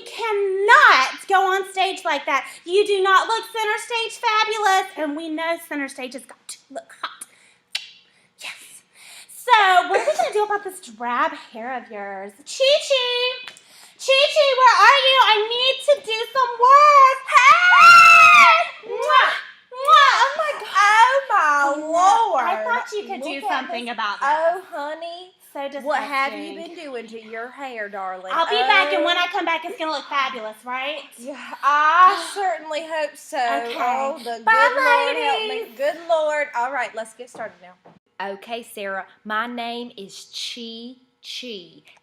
cannot go on stage like that. You do not look center stage fabulous, and we know center stage has got to look hot. Yes. So, what are we going to do about this drab hair of yours? Chi-Chi! Chi-Chi, where are you? I need to do some work. Hey! Mwah! Mwah! Oh, my God. Oh, my Lord. I thought you could do something about that. Oh, honey. So disgusting. What have you been doing to your hair, darling? I'll be back, and when I come back, it's going to look fabulous, right? Yeah, I certainly hope so. Okay. Oh, the Bye, good Lord help ladies. me. Good Lord. All right, let's get started now. Okay, Sarah, my name is Chi.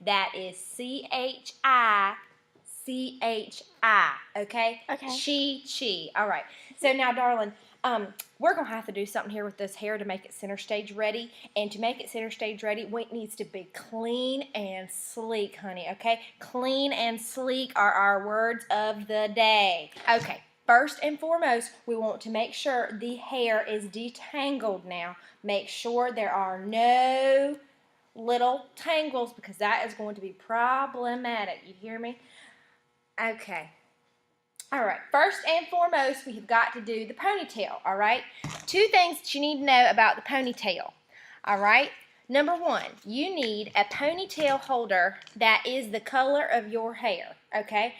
That is Chi. Okay? Okay. Chi. All right. So now, darling, we're going to have to do something here with this hair to make it center stage ready. And to make it center stage ready, it needs to be clean and sleek, honey, okay? Clean and sleek are our words of the day. Okay, first and foremost, we want to make sure the hair is detangled now. Make sure there are no little tangles because that is going to be problematic. You hear me? Okay. All right, first and foremost, we have got to do the ponytail, all right? 2 things that you need to know about the ponytail, all right? Number 1, you need a ponytail holder that is the color of your hair, okay?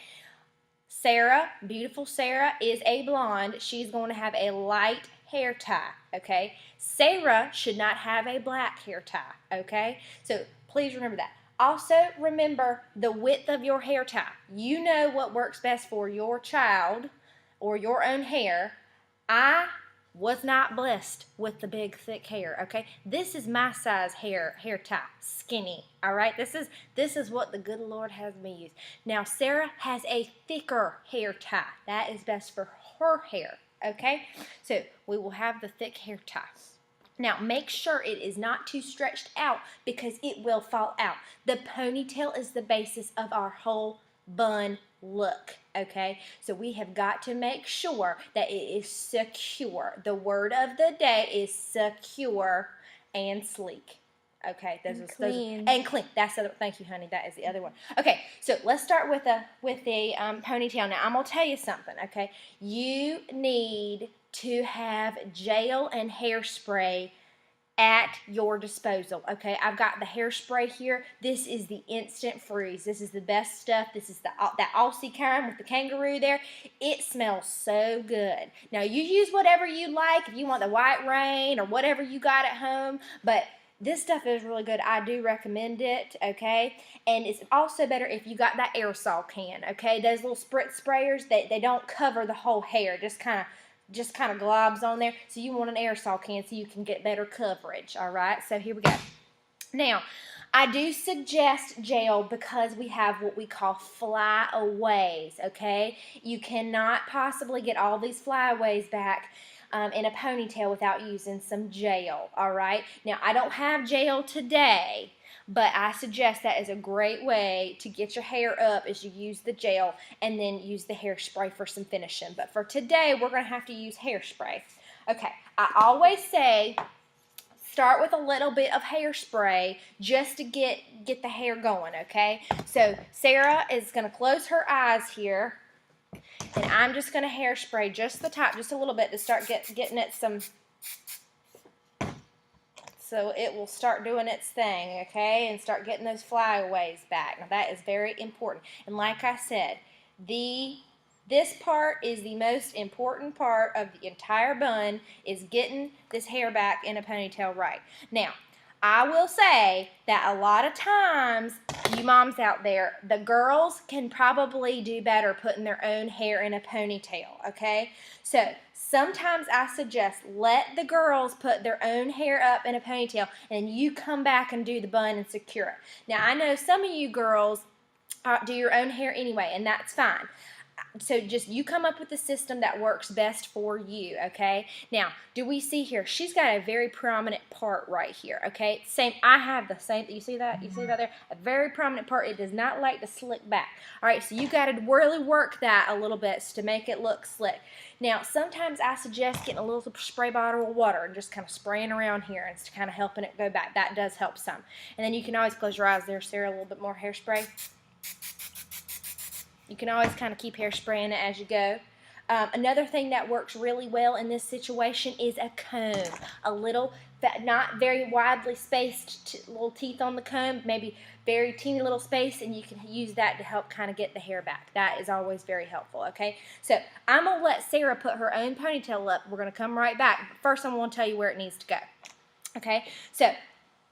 Sarah, beautiful Sarah, is a blonde. She's going to have a light hair tie, okay? Sarah should not have a black hair tie, okay? So please remember that. Also, remember the width of your hair tie. You know what works best for your child or your own hair. I was not blessed with the big, thick hair, okay? This is my size hair tie, skinny, all right? This is what the good Lord has me use. Now, Sarah has a thicker hair tie. That is best for her hair, okay? So, we will have the thick hair tie. Now, make sure it is not too stretched out because it will fall out. The ponytail is the basis of our whole bun look, okay? So we have got to make sure that it is secure. The word of the day is secure and sleek. Okay, and clean. That's the other. Thank you, honey. That is the other one. Okay, so let's start with the ponytail. Now I'm gonna tell you something. Okay, you need to have gel and hairspray at your disposal. Okay, I've got the hairspray here. This is the Instant Freeze. This is the best stuff. This is that Aussie kind with the kangaroo there. It smells so good. Now you use whatever you like. If you want the White Rain or whatever you got at home, but this stuff is really good. I do recommend it, okay? And it's also better if you got that aerosol can, okay? Those little spritz sprayers, they don't cover the whole hair. Just kind of globs on there. So you want an aerosol can so you can get better coverage, all right? So here we go. Now, I do suggest gel because we have what we call flyaways, okay? You cannot possibly get all these flyaways back in a ponytail without using some gel, all right? Now, I don't have gel today, but I suggest that is a great way to get your hair up as you use the gel and then use the hairspray for some finishing. But for today, we're going to have to use hairspray. Okay, I always say start with a little bit of hairspray just to get the hair going, okay? So Sarah is going to close her eyes here. And I'm just going to hairspray just the top, just a little bit to start getting it some, so it will start doing its thing, okay, and start getting those flyaways back. Now that is very important. And like I said, this part is the most important part of the entire bun, is getting this hair back in a ponytail right. Now, I will say that a lot of times, you moms out there, the girls can probably do better putting their own hair in a ponytail, okay? So sometimes I suggest let the girls put their own hair up in a ponytail and you come back and do the bun and secure it. Now, I know some of you girls do your own hair anyway, and that's fine. So just you come up with the system that works best for you, okay? Now, do we see here? She's got a very prominent part right here, okay? Same, I have the same, you see that? You see that there? A very prominent part. It does not like to slick back. All right, so you got to really work that a little bit to make it look slick. Now, sometimes I suggest getting a little spray bottle of water and just kind of spraying around here and kind of helping it go back. That does help some. And then you can always close your eyes there, Sarah, a little bit more hairspray. You can always kind of keep hairspray in it as you go. Another thing that works really well in this situation is a comb. A little, not very widely spaced little teeth on the comb, maybe very teeny little space, and you can use that to help kind of get the hair back. That is always very helpful, okay? So I'm going to let Sarah put her own ponytail up. We're going to come right back. But first, I'm going to tell you where it needs to go, okay? So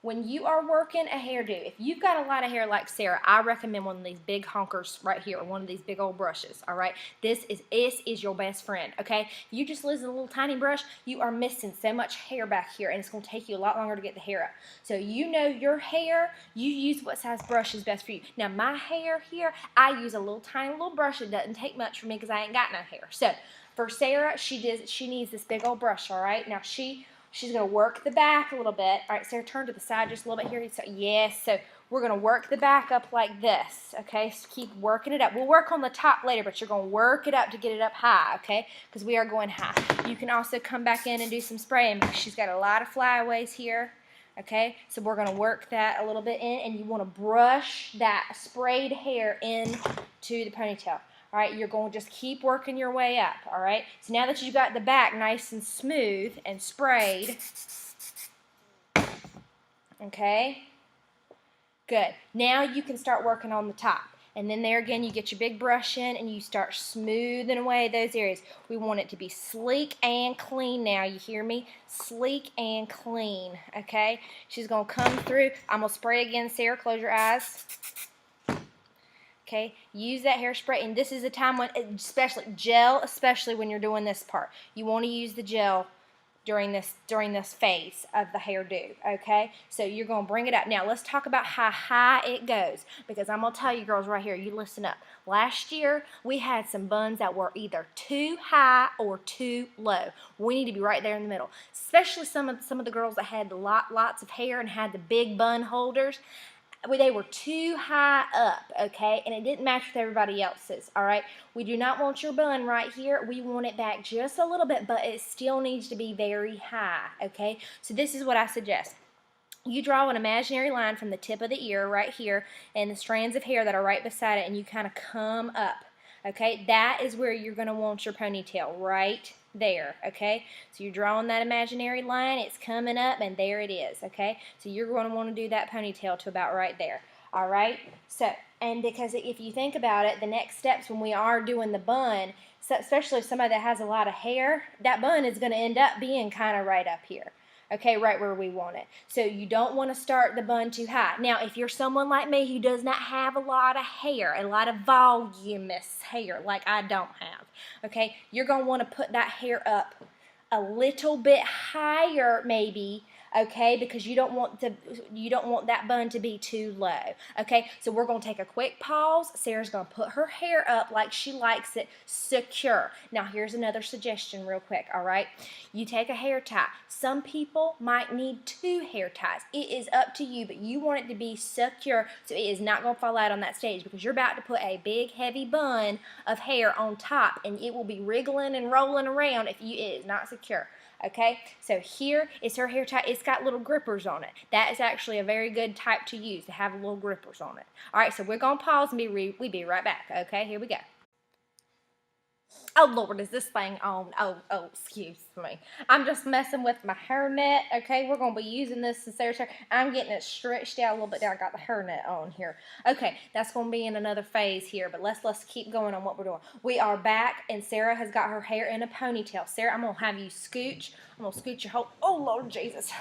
when you are working a hairdo, if you've got a lot of hair like Sarah, I recommend one of these big honkers right here, or one of these big old brushes, all right? This is your best friend, okay? If you just use a little tiny brush, you are missing so much hair back here, and it's going to take you a lot longer to get the hair up. So you know your hair, you use what size brush is best for you. Now my hair here, I use a little tiny little brush. It doesn't take much for me because I ain't got no hair. So for Sarah, she needs this big old brush, all right? Now she's going to work the back a little bit. All right, Sarah, turn to the side just a little bit here. So, yes, so we're going to work the back up like this, okay? So keep working it up. We'll work on the top later, but you're going to work it up to get it up high, okay? Because we are going high. You can also come back in and do some spraying because she's got a lot of flyaways here, okay? So we're going to work that a little bit in, and you want to brush that sprayed hair into the ponytail. All right, you're going to just keep working your way up, all right? So now that you've got the back nice and smooth and sprayed, okay, good. Now you can start working on the top. And then there again, you get your big brush in and you start smoothing away those areas. We want it to be sleek and clean now, you hear me? Sleek and clean, okay? She's going to come through. I'm going to spray again. Sarah, close your eyes. Okay, use that hairspray, and this is a time when, especially when you're doing this part. You want to use the gel during this phase of the hairdo, okay? So you're going to bring it up. Now, let's talk about how high it goes, because I'm going to tell you girls right here, you listen up. Last year, we had some buns that were either too high or too low. We need to be right there in the middle, especially some of the girls that had lots of hair and had the big bun holders. They were too high up, okay, and it didn't match with everybody else's, all right? We do not want your bun right here. We want it back just a little bit, but it still needs to be very high, okay? So this is what I suggest. You draw an imaginary line from the tip of the ear right here and the strands of hair that are right beside it, and you kind of come up, okay? That is where you're going to want your ponytail, right there, okay? So you're drawing that imaginary line, it's coming up, and there it is, okay? So you're going to want to do that ponytail to about right there, all right? So, and because if you think about it, the next steps when we are doing the bun, so especially if somebody that has a lot of hair, that bun is going to end up being kind of right up here. Okay, right where we want it. So you don't want to start the bun too high. Now, if you're someone like me who does not have a lot of hair, a lot of voluminous hair like I don't have, okay, you're going to want to put that hair up a little bit higher maybe, okay, because you don't want that bun to be too low, okay? So we're going to take a quick pause. Sarah's going to put her hair up like she likes it, secure. Now here's another suggestion real quick, all right? You take a hair tie. Some people might need 2 hair ties. It is up to you, but you want it to be secure so it is not going to fall out on that stage, because you're about to put a big heavy bun of hair on top and it will be wriggling and rolling around if it is not secure. Okay, so here is her hair tie. It's got little grippers on it. That is actually a very good type to use, to have little grippers on it. All right, so we're going to pause and we'll be right back. Okay, here we go. Oh, Lord, is this thing on? Oh, excuse me. I'm just messing with my hairnet, okay? We're going to be using this in Sarah's hair. I'm getting it stretched out a little bit now. I got the hairnet on here. Okay, that's going to be in another phase here, but let's keep going on what we're doing. We are back, and Sarah has got her hair in a ponytail. Sarah, I'm going to have you scooch. I'm going to scooch your whole... Oh, Lord Jesus.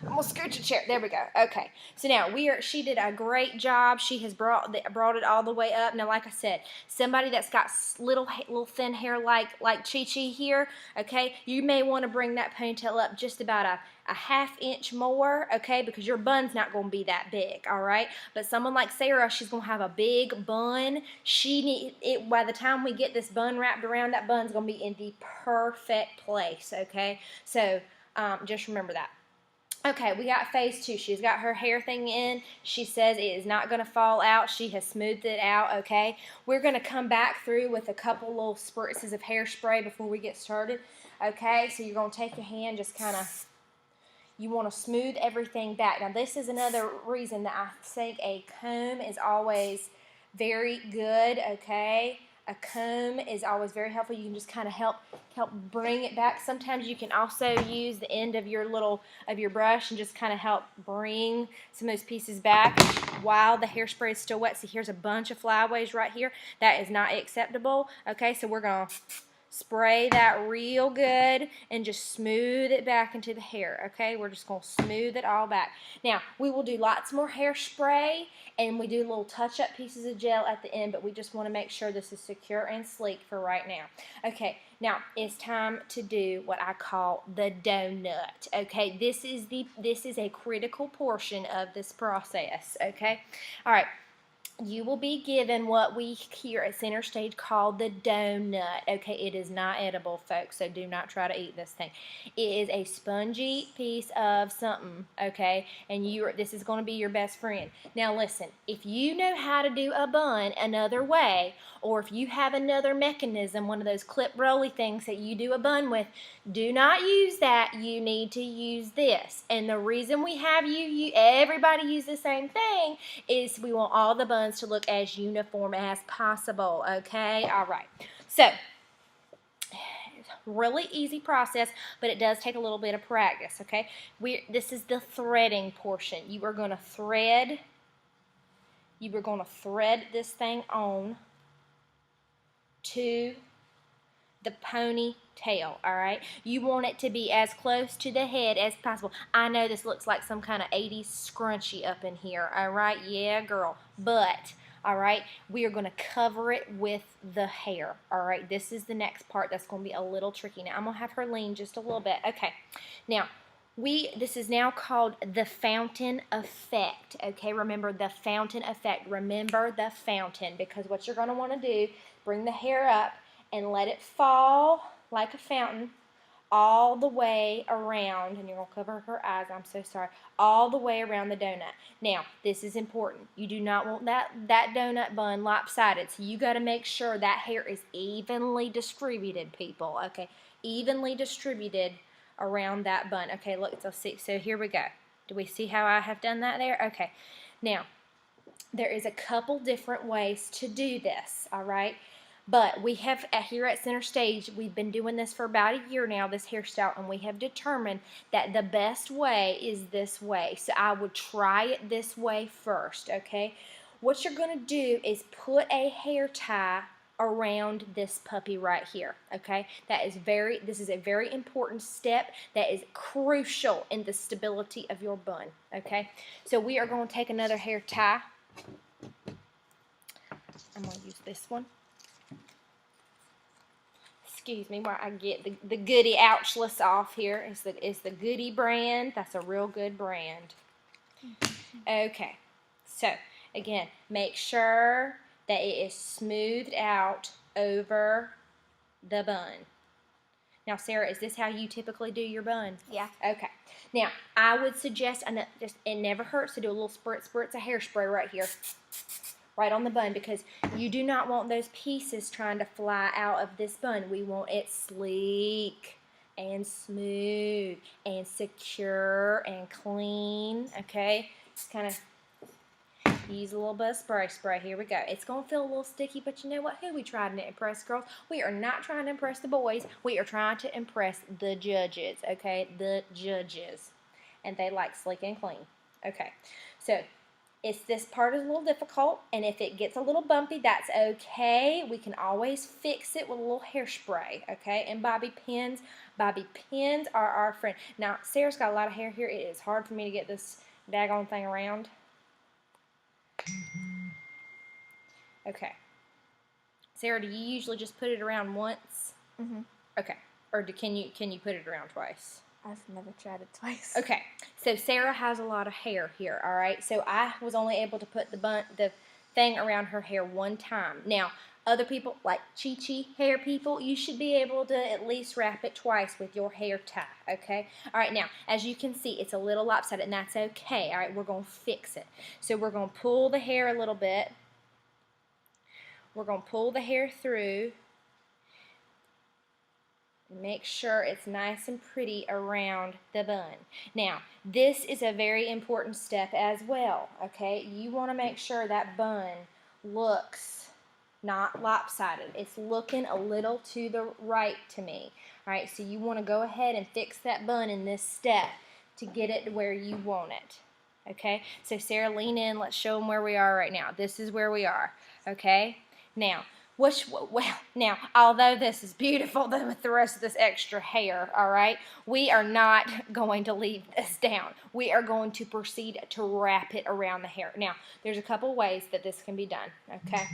I'm going to scooch a chair. There we go. Okay. So now she did a great job. She has brought it all the way up. Now, like I said, somebody that's got little thin hair like Chi Chi here, okay, you may want to bring that ponytail up just about a ½ inch more, okay, because your bun's not going to be that big, all right? But someone like Sarah, she's going to have a big bun. By the time we get this bun wrapped around, that bun's going to be in the perfect place, okay? So just remember that. Okay, we got phase 2. She's got her hair thing in. She says it is not going to fall out. She has smoothed it out, okay? We're going to come back through with a couple little spritzes of hairspray before we get started, okay? So you're going to take your hand, just kind of, you want to smooth everything back. Now, this is another reason that I think a comb is always very good, okay? A comb is always very helpful. You can just kind of help bring it back. Sometimes you can also use the end of your brush and just kind of help bring some of those pieces back while the hairspray is still wet. See, here's a bunch of flyaways right here. That is not acceptable. Okay, so we're going to spray that real good and just smooth it back into the hair, okay? We're just going to smooth it all back. Now, we will do lots more hairspray, and we do little touch-up pieces of gel at the end, but we just want to make sure this is secure and sleek for right now. Okay, now it's time to do what I call the donut, okay? This is a critical portion of this process, okay? All right. You will be given what we here at Center Stage call the donut. Okay, it is not edible, folks, so do not try to eat this thing. It is a spongy piece of something, okay, and this is going to be your best friend. Now listen, if you know how to do a bun another way, or if you have another mechanism, one of those clip rolly things that you do a bun with, do not use that. You need to use this. And the reason we have everybody use the same thing is we want all the buns to look as uniform as possible, okay? All right. So, really easy process, but it does take a little bit of practice, okay? This is the threading portion. You are going to thread this thing on to the ponytail, all right? You want it to be as close to the head as possible. I know this looks like some kind of 80s scrunchie up in here, all right? Yeah, girl. But, all right, we are going to cover it with the hair, all right? This is the next part that's going to be a little tricky. Now, I'm going to have her lean just a little bit. Okay. Now, this is now called the fountain effect, okay? Remember the fountain effect. Remember the fountain, because what you're going to want to do, bring the hair up and let it fall like a fountain all the way around, and you're going to cover her eyes, I'm so sorry, all the way around the donut. Now, this is important. You do not want that donut bun lopsided, so you got to make sure that hair is evenly distributed, people, okay? Evenly distributed around that bun. Okay, look, so here we go. Do we see how I have done that there? Okay. Now, there is a couple different ways to do this, all right? But we have, here at Center Stage, we've been doing this for about a year now, this hairstyle, and we have determined that the best way is this way. So I would try it this way first, okay? What you're going to do is put a hair tie around this puppy right here, okay? This is a very important step that is crucial in the stability of your bun, okay? So we are going to take another hair tie. I'm going to use this one. Excuse me, while I get the Goody Ouchless off here. It's the Goody brand. That's a real good brand. Okay, so again, make sure that it is smoothed out over the bun. Now, Sarah, is this how you typically do your bun? Yeah. Okay. Now, I would suggest, it never hurts to do a little spritz of hairspray right here. Right on the bun, because you do not want those pieces trying to fly out of this bun. We want it sleek and smooth and secure and clean, okay? Just kind of use a little bit of spray. Here we go. It's going to feel a little sticky, but you know what? Who we trying to impress, girls? We are not trying to impress the boys. We are trying to impress the judges, okay? The judges. And they like sleek and clean. Okay, so this part is a little difficult, and if it gets a little bumpy, that's okay. We can always fix it with a little hairspray, okay? And bobby pins are our friend. Now, Sarah's got a lot of hair here. It is hard for me to get this daggone thing around. Okay. Sarah, do you usually just put it around once? Mm-hmm. Okay. Or can you put it around twice? I've never tried it twice. Okay, so Sarah has a lot of hair here, all right? So I was only able to put the thing around her hair one time. Now, other people, like Chi-Chi hair people, you should be able to at least wrap it twice with your hair tie, okay? All right, now, as you can see, it's a little lopsided, and that's okay. All right, we're going to fix it. So we're going to pull the hair a little bit. We're going to pull the hair through. Make sure it's nice and pretty around the bun. Now, this is a very important step as well, okay? You want to make sure that bun looks not lopsided. It's looking a little to the right to me. All right, so you want to go ahead and fix that bun in this step to get it to where you want it. Okay, so Sarah, lean in. Let's show them where we are right now. This is where we are. Okay, now, now, although this is beautiful with the rest of this extra hair, all right, we are not going to leave this down. We are going to proceed to wrap it around the hair. Now, there's a couple ways that this can be done, okay?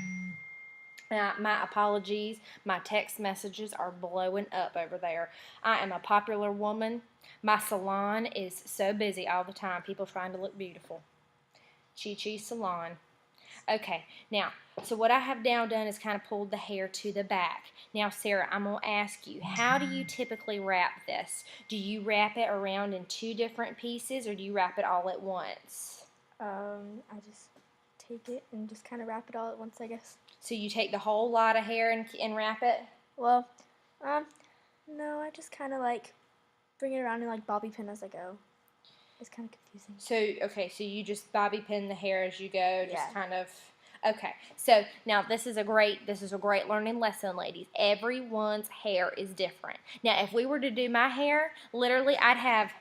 My apologies. My text messages are blowing up over there. I am a popular woman. My salon is so busy all the time. People trying to look beautiful. Chi Chi Salon. Okay, now, so what I have now done is kind of pulled the hair to the back. Now, Sarah, I'm going to ask you, how do you typically wrap this? Do you wrap it around in 2 different pieces, or do you wrap it all at once? I just take it and just kind of wrap it all at once, I guess. So you take the whole lot of hair and wrap it? Well, no, I just kind of like bring it around and like bobby pin as I go. It's kind of confusing. So, okay, so you just bobby pin the hair as you go, just Yeah. kind of, okay. So, now this is a great learning lesson, ladies. Everyone's hair is different. Now, if we were to do my hair, literally I'd have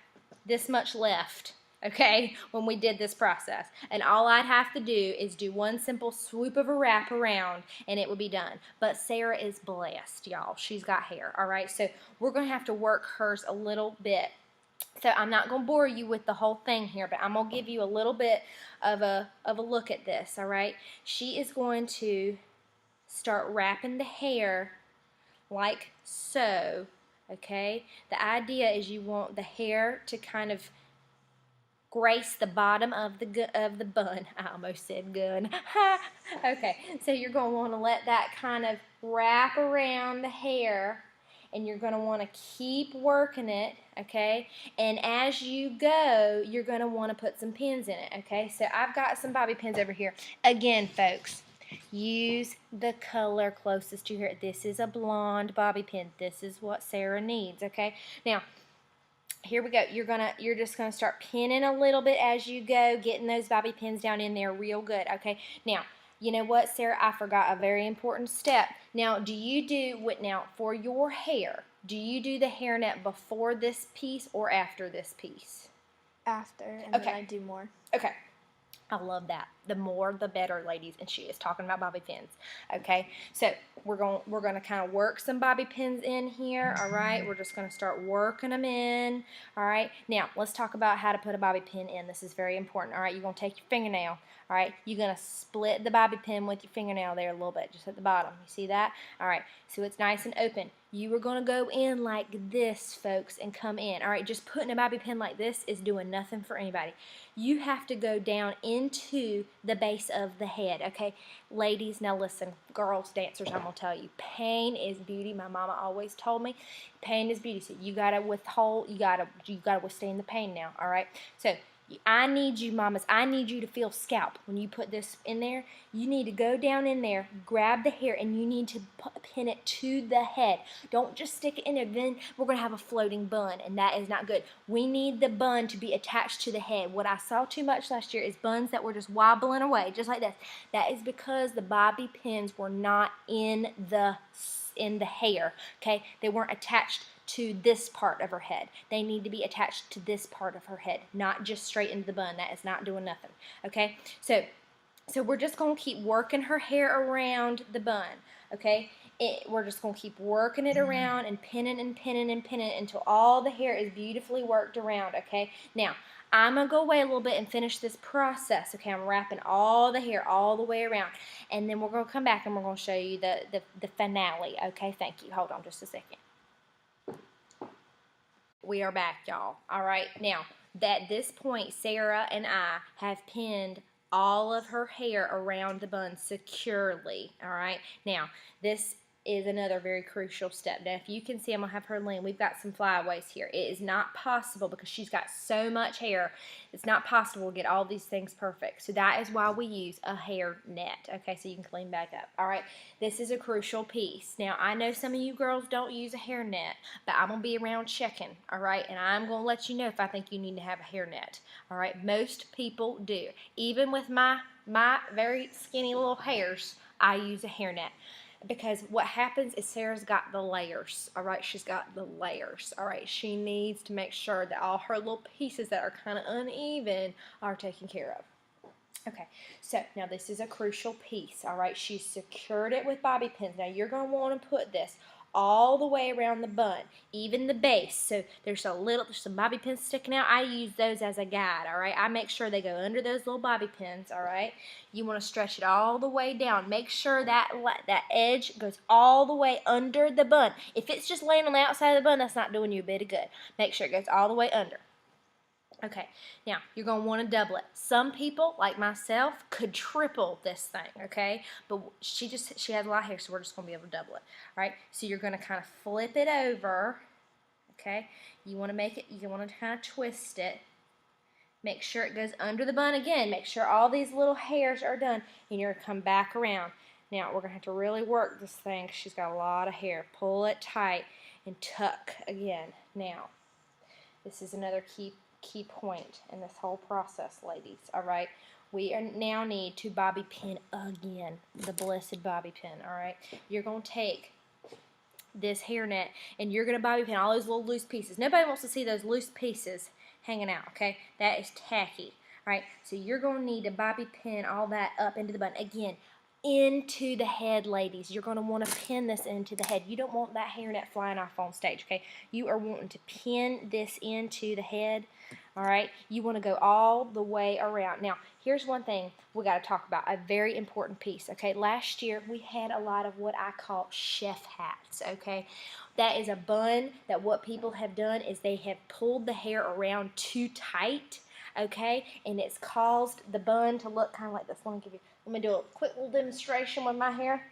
this much left, okay, when we did this process. And all I'd have to do is do one simple swoop of a wrap around, and it would be done. But Sarah is blessed, y'all. She's got hair, all right? So, we're going to have to work hers a little bit. So I'm not going to bore you with the whole thing here, but I'm going to give you a little bit of a look at this, all right? She is going to start wrapping the hair like so, okay? The idea is you want the hair to kind of grace the bottom of the bun. I almost said gun. Okay, so you're going to want to let that kind of wrap around the hair, and you're going to want to keep working it, okay? And as you go, you're going to want to put some pins in it, okay? So I've got some bobby pins over here. Again, folks, use the color closest to your, this is a blonde bobby pin. This is what Sarah needs, okay? Now, here we go. You're just gonna start pinning a little bit as you go, getting those bobby pins down in there real good, okay? Now, you know what, Sarah? I forgot a very important step. Now, do you do what now for your hair? Do you do the hairnet before this piece or after this piece? After, and Okay. then I do more. Okay. I love that. The more, the better, ladies. And she is talking about bobby pins. Okay, so we're going to kind of work some bobby pins in here. All right, we're just going to start working them in. All right, now let's talk about how to put a bobby pin in. This is very important. All right, you're going to take your fingernail. All right, you're going to split the bobby pin with your fingernail there a little bit, just at the bottom. You see that? All right, so it's nice and open. You are going to go in like this, folks, and come in. All right, just putting a bobby pin like this is doing nothing for anybody. You have to go down into the base of the head, okay? Ladies, now listen, girls, dancers, I'm going to tell you, pain is beauty. My mama always told me, pain is beauty. So you got to withhold, you got to withstand the pain now, all right? So I need you, mamas, I need you to feel scalp. When you put this in there, you need to go down in there, grab the hair, and you need to pin it to the head. Don't just stick it in there. Then we're going to have a floating bun, and that is not good. We need the bun to be attached to the head. What I saw too much last year is buns that were just wobbling away, just like this. That is because the bobby pins were not in the hair, okay? They weren't attached to this part of her head. They need to be attached to this part of her head, not just straight into the bun. That is not doing nothing, okay? So we're just going to keep working her hair around the bun, okay? We're just going to keep working it around and pinning and pinning and pinning until all the hair is beautifully worked around, okay? Now, I'm going to go away a little bit and finish this process, okay? I'm wrapping all the hair all the way around, and then we're going to come back and we're going to show you the finale, okay? Thank you. Hold on just a second. We are back, y'all. All right. Now, at this point, Sarah and I have pinned all of her hair around the bun securely. All right. Now, this is another very crucial step. Now, if you can see, I'm going to have her lean. We've got some flyaways here. It is not possible because she's got so much hair. It's not possible to get all these things perfect. So that is why we use a hair net. Okay, so you can clean back up. All right, this is a crucial piece. Now, I know some of you girls don't use a hair net, but I'm going to be around checking, all right? And I'm going to let you know if I think you need to have a hair net, all right? Most people do. Even with my my very skinny little hairs, I use a hairnet. Because what happens is Sarah's got the layers, all right? She's got the layers, all right? She needs to make sure that all her little pieces that are kind of uneven are taken care of. Okay, so now this is a crucial piece, all right? She's secured it with bobby pins. Now you're going to want to put this all the way around the bun, even the base. So there's some bobby pins sticking out. I use those as a guide, all right? I make sure they go under those little bobby pins, all right? You want to stretch it all the way down. Make sure that edge goes all the way under the bun. If it's just laying on the outside of the bun, that's not doing you a bit of good. Make sure it goes all the way under. Okay, now you're going to want to double it. Some people, like myself, could triple this thing, okay? But she has a lot of hair, so we're just going to be able to double it. All right, so you're going to kind of flip it over, okay? You want to kind of twist it. Make sure it goes under the bun again. Make sure all these little hairs are done, and you're going to come back around. Now, we're going to have to really work this thing because she's got a lot of hair. Pull it tight and tuck again. Now, this is another key point in this whole process, ladies, all right? We now need to bobby pin again, the blessed bobby pin, all right? You're going to take this hairnet and you're going to bobby pin all those little loose pieces. Nobody wants to see those loose pieces hanging out, okay? That is tacky, all right? So you're going to need to bobby pin all that up into the bun. Again, into the head, ladies. You're going to want to pin this into the head. You don't want that hairnet flying off on stage, okay? You are wanting to pin this into the head, all right? You want to go all the way around. Now, here's one thing we got to talk about, a very important piece, okay? Last year, we had a lot of what I call chef hats, okay? That is a bun that what people have done is they have pulled the hair around too tight, okay? And it's caused the bun to look kind of like this. Let me do a quick little demonstration with my hair.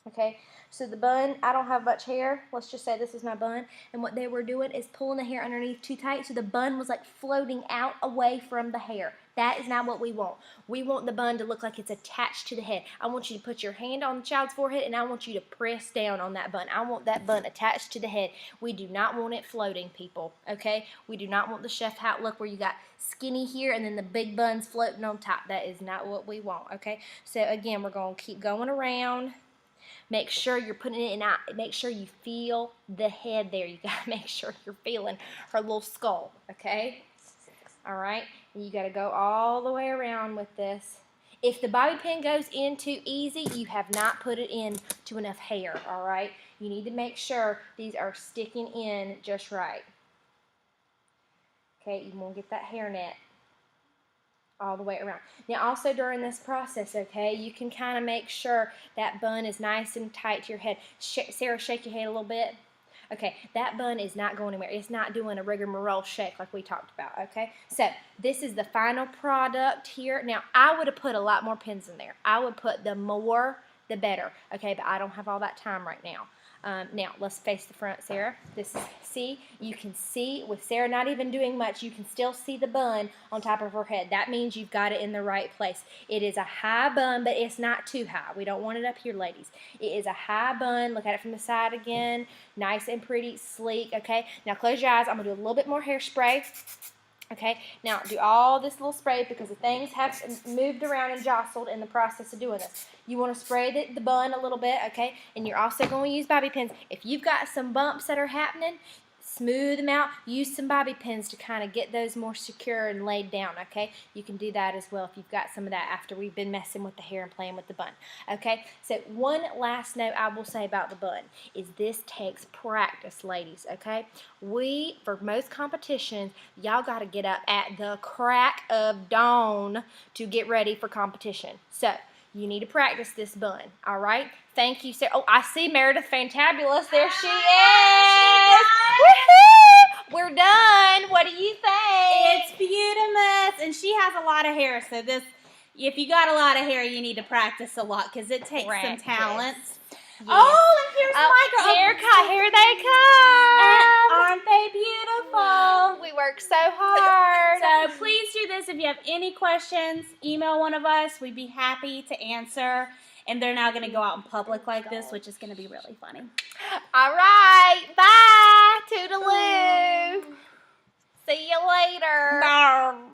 Okay, so the bun, I don't have much hair. Let's just say this is my bun. And what they were doing is pulling the hair underneath too tight, so the bun was like floating out away from the hair. That is not what we want. We want the bun to look like it's attached to the head. I want you to put your hand on the child's forehead, and I want you to press down on that bun. I want that bun attached to the head. We do not want it floating, people, okay? We do not want the chef hat look where you got skinny here and then the big buns floating on top. That is not what we want, okay? So, again, we're going to keep going around. Make sure you're putting it in, make sure you feel the head there. You got to make sure you're feeling her little skull, okay? All right? And you got to go all the way around with this. If the bobby pin goes in too easy, you have not put it in to enough hair, all right? You need to make sure these are sticking in just right. Okay, you want to get that hairnet all the way around. Now also during this process, okay, you can kind of make sure that bun is nice and tight to your head. Sarah, shake your head a little bit. Okay, that bun is not going anywhere. It's not doing a rigmarole shake like we talked about, okay? So this is the final product here. Now I would have put a lot more pins in there. I would put the more, the better, okay? But I don't have all that time right now. Now, let's face the front, Sarah. You can see with Sarah not even doing much, you can still see the bun on top of her head. That means you've got it in the right place. It is a high bun, but it's not too high. We don't want it up here, ladies. It is a high bun. Look at it from the side again. Nice and pretty, sleek, okay? Now, close your eyes. I'm going to do a little bit more hairspray. Okay, now do all this little spray because the things have moved around and jostled in the process of doing this. You want to spray the bun a little bit, okay? And you're also going to use bobby pins. If you've got some bumps that are happening, smooth them out. Use some bobby pins to kind of get those more secure and laid down, okay? You can do that as well if you've got some of that after we've been messing with the hair and playing with the bun, okay? So one last note I will say about the bun is this takes practice, ladies, okay? For most competitions, y'all got to get up at the crack of dawn to get ready for competition. So you need to practice this bun, all right? Thank you, Sarah. Oh, I see Meredith Fantabulous. There she is. Woohoo! We're done. What do you think? It's beautiful, and she has a lot of hair, so if you got a lot of hair, you need to practice a lot because it takes some talent. Yes. Oh, and here's Michael. Here they come. Aren't they beautiful? We work so hard. So please do this. If you have any questions, email one of us. We'd be happy to answer. And they're now going to go out in public like this, which is going to be really funny. All right. Bye. Toodaloo. See you later. Bye.